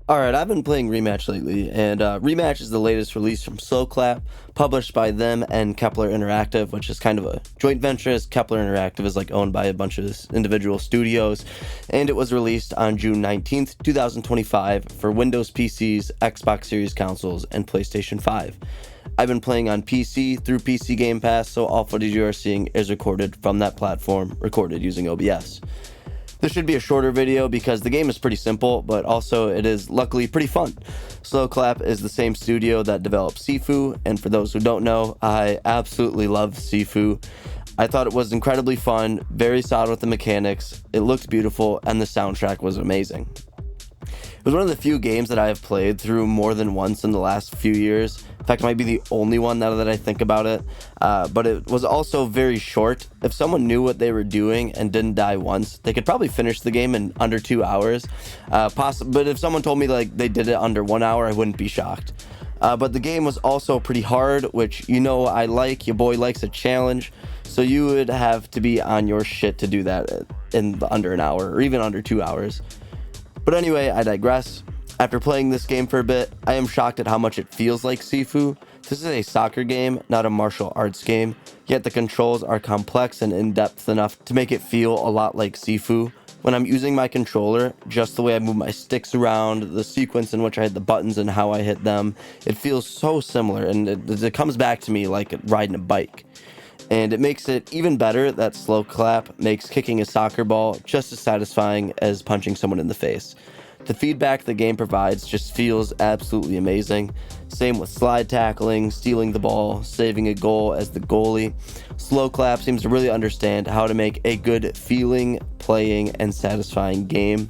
Alright, I've been playing Rematch lately, and Rematch is the latest release from Sloclap, published by them and Kepler Interactive, which is kind of a joint venture, as Kepler Interactive is like owned by a bunch of individual studios, and it was released on June 19th, 2025 for Windows PCs, Xbox Series consoles, and PlayStation 5. I've been playing on PC through PC Game Pass, so all footage you are seeing is recorded from that platform, recorded using OBS. This should be a shorter video because the game is pretty simple, but also it is luckily pretty fun. Sloclap is the same studio that developed Sifu, and for those who don't know, I absolutely love Sifu. I thought it was incredibly fun, very solid with the mechanics, it looked beautiful, and the soundtrack was amazing. It was one of the few games that I have played through more than once in the last few years. In fact, it might be the only one now that I think about it. But it was also very short. If someone knew what they were doing and didn't die once, they could probably finish the game in under 2 hours. But if someone told me like they did it under 1 hour, I wouldn't be shocked. But the game was also pretty hard, which I like. Your boy likes a challenge. So you would have to be on your shit to do that in under an hour or even under 2 hours. But anyway, I digress. After playing this game for a bit, I am shocked at how much it feels like Sifu. This is a soccer game, not a martial arts game, yet the controls are complex and in-depth enough to make it feel a lot like Sifu. When I'm using my controller, just the way I move my sticks around, the sequence in which I hit the buttons and how I hit them, it feels so similar, and it comes back to me like riding a bike. And it makes it even better that Sloclap makes kicking a soccer ball just as satisfying as punching someone in the face. The feedback the game provides just feels absolutely amazing. Same with slide tackling, stealing the ball, saving a goal as the goalie. Sloclap seems to really understand how to make a good feeling, playing, and satisfying game.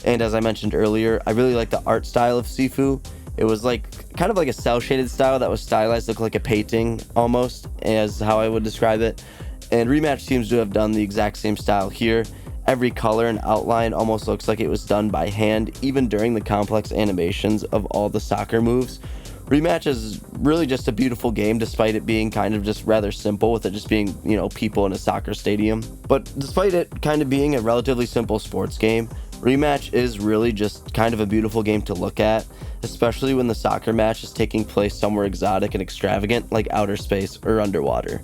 And as I mentioned earlier, I really like the art style of Sifu. It was kind of like a cell shaded style that was stylized, looked like a painting almost, as how I would describe it. And Rematch seems to have done the exact same style here. Every color and outline almost looks like it was done by hand, even during the complex animations of all the soccer moves. Rematch is really just a beautiful game, despite it being kind of just rather simple, with it just being, people in a soccer stadium. But despite it kind of being a relatively simple sports game, Rematch is really just kind of a beautiful game to look at, especially when the soccer match is taking place somewhere exotic and extravagant like outer space or underwater.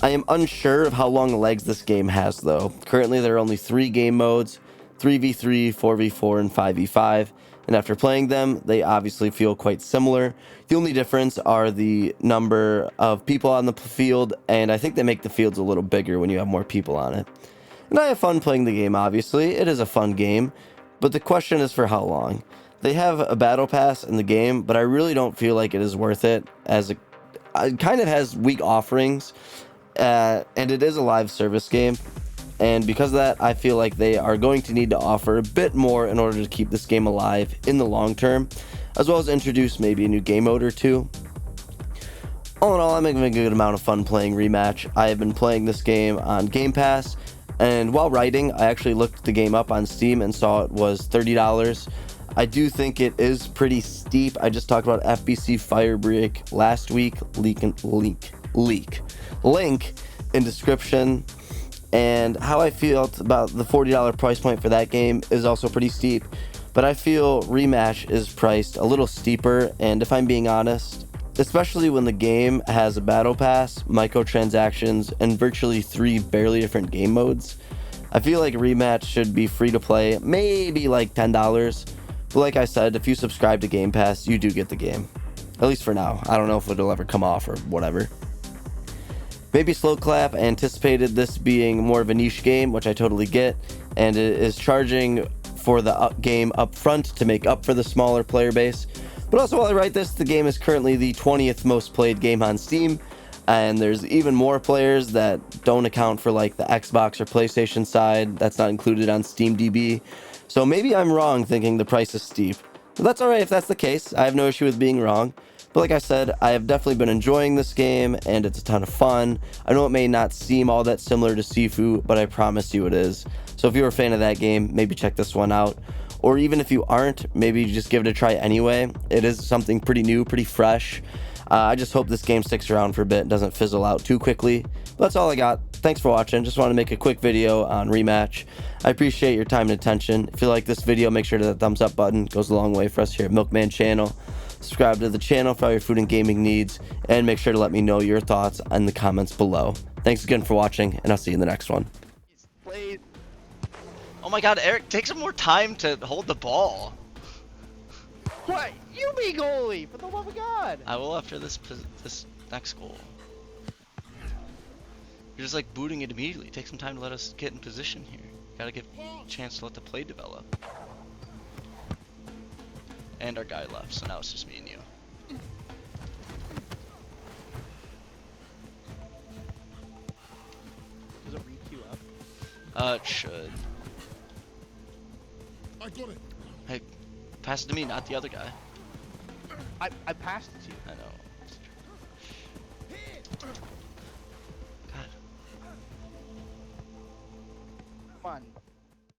I am unsure of how long legs this game has though. Currently there are only 3 game modes, 3v3, 4v4, and 5v5, and after playing them, they obviously feel quite similar. The only difference are the number of people on the field, and I think they make the fields a little bigger when you have more people on it. And I have fun playing the game, obviously. It is a fun game, but the question is for how long. They have a battle pass in the game, but I really don't feel like it is worth it, as it kind of has weak offerings, and it is a live service game. And because of that, I feel like they are going to need to offer a bit more in order to keep this game alive in the long term, as well as introduce maybe a new game mode or two. All in all, I'm having a good amount of fun playing Rematch. I have been playing this game on Game Pass, and while writing, I actually looked the game up on Steam and saw it was $30. I do think it is pretty steep. I just talked about FBC Firebreak last week. Link in description. And how I feel about the $40 price point for that game is also pretty steep. But I feel Rematch is priced a little steeper, and if I'm being honest, especially when the game has a battle pass, microtransactions, and virtually 3 barely different game modes, I feel like Rematch should be free to play, maybe like $10. But like I said, if you subscribe to Game Pass, you do get the game. At least for now. I don't know if it'll ever come off or whatever. Maybe Sloclap anticipated this being more of a niche game, which I totally get, and it is charging for the game up front to make up for the smaller player base. But also, while I write this, the game is currently the 20th most played game on Steam, and there's even more players that don't account for like the Xbox or PlayStation side. That's not included on SteamDB. So maybe I'm wrong thinking the price is steep. But that's alright if that's the case. I have no issue with being wrong. But like I said, I have definitely been enjoying this game, and it's a ton of fun. I know it may not seem all that similar to Sifu, but I promise you it is. So if you're a fan of that game, maybe check this one out. Or even if you aren't, maybe just give it a try anyway. It is something pretty new, pretty fresh. I just hope this game sticks around for a bit and doesn't fizzle out too quickly. But that's all I got. Thanks thanks for watching. Just want to make a quick video on Rematch. I appreciate your time and attention. If you like this video, make sure that thumbs up button goes a long way for us here at Milkman Channel. Subscribe to the channel for all your food and gaming needs, and make sure to let me know your thoughts in the comments below. Thanks again for watching, and I'll see you in the next one. Oh my god, Eric, take some more time to hold the ball. What? You be goalie, for the love of God! I will after this next goal. You're just like booting it immediately. Take some time to let us get in position here. Gotta give a chance to let the play develop. And our guy left, so now it's just me and you. Does it re-queue up? It should. I got it. Hey, pass it to me, not the other guy. I passed it to you. I know. God. Come on.